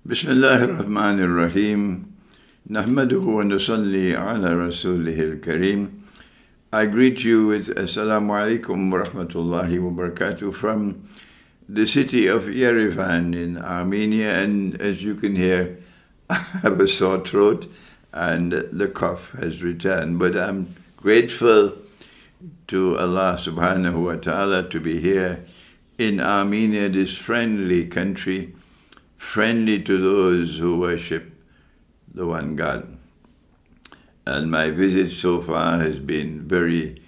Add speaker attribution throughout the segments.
Speaker 1: بسم الله الرحمن الرحيم نحمده ونصلي على رسوله الكريم. I greet you with Assalamu alaikum wa rahmatullahi wa barakatuh from the city of Yerevan in Armenia, and as you can hear, I have a sore throat and the cough has returned, but I'm grateful to Allah subhanahu wa ta'ala to be here in Armenia, this friendly country, friendly to those who worship the one God. And my visit so far has been very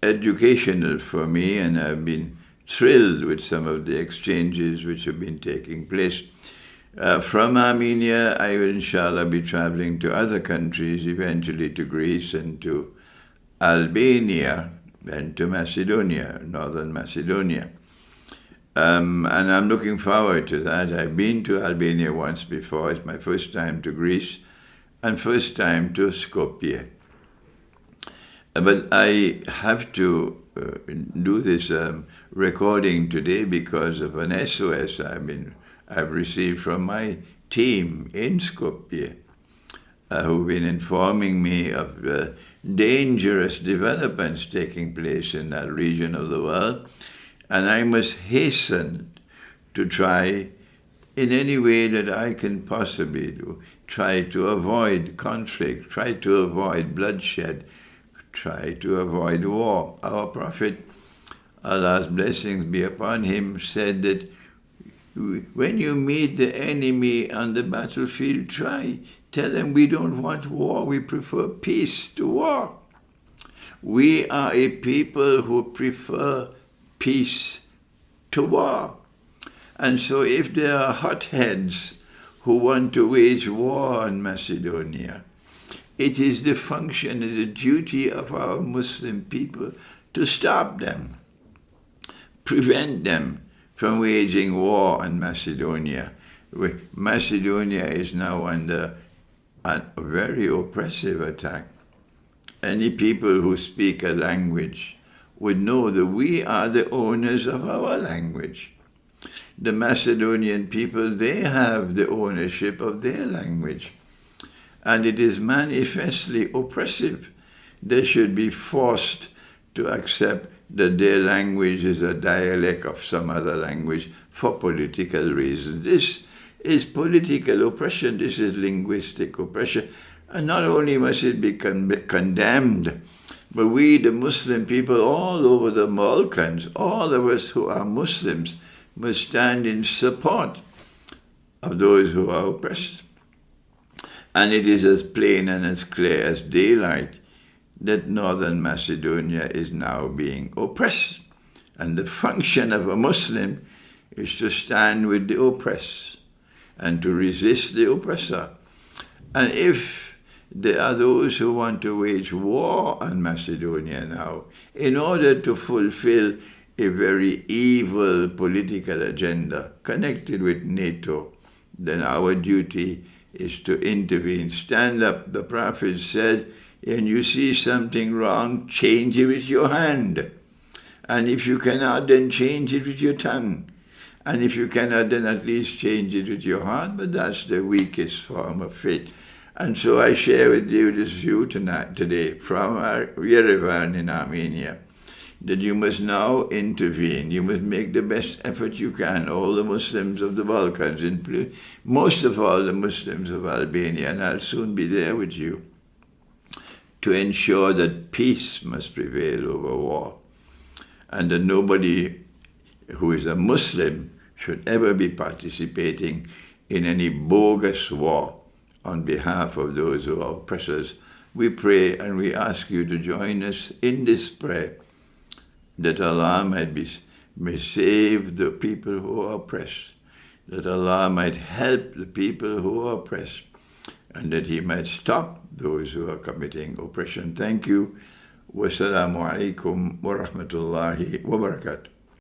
Speaker 1: educational for me, and I've been thrilled with some of the exchanges which have been taking place. From Armenia, I will inshallah be traveling to other countries, eventually to Greece and to Albania and to Macedonia, northern Macedonia. And I'm looking forward to that. I've been to Albania once before. It's my first time to Greece and first time to Skopje. But I have to do this recording today because of an SOS I've received from my team in Skopje, who've been informing me of the dangerous developments taking place in that region of the world. And I must hasten to try, in any way that I can possibly do, try to avoid conflict, try to avoid bloodshed, try to avoid war. Our Prophet, Allah's blessings be upon him, said that when you meet the enemy on the battlefield, tell them we don't want war, we prefer peace to war. We are a people who prefer peace to war. And so if there are hotheads who want to wage war on Macedonia, it is the function, it is the duty of our Muslim people to stop them, prevent them from waging war on Macedonia. Macedonia is now under a very oppressive attack. Any people who speak a language would know that we are the owners of our language. The Macedonian people, they have the ownership of their language. And it is manifestly oppressive. They should be forced to accept that their language is a dialect of some other language for political reasons. This is political oppression. This is linguistic oppression. And not only must it be condemned, but we, the Muslim people all over the Balkans, all of us who are Muslims, must stand in support of those who are oppressed. And it is as plain and as clear as daylight that northern Macedonia is now being oppressed. And the function of a Muslim is to stand with the oppressed and to resist the oppressor. And if there are those who want to wage war on Macedonia now in order to fulfill a very evil political agenda connected with NATO, then our duty is to intervene. Stand up. The Prophet said, and you see something wrong, change it with your hand. And if you cannot, then change it with your tongue. And if you cannot, then at least change it with your heart, but that's the weakest form of faith. And so I share with you this view today from Yerevan in Armenia, that you must now intervene. You must make the best effort you can, all the Muslims of the Balkans, most of all the Muslims of Albania, and I'll soon be there with you, to ensure that peace must prevail over war, and that nobody who is a Muslim should ever be participating in any bogus war on behalf of those who are oppressors. We pray and we ask you to join us in this prayer, that Allah may save the people who are oppressed, that Allah might help the people who are oppressed, and that He might stop those who are committing oppression. Thank you. Wassalamu alaikum wa rahmatullahi wa barakatuh.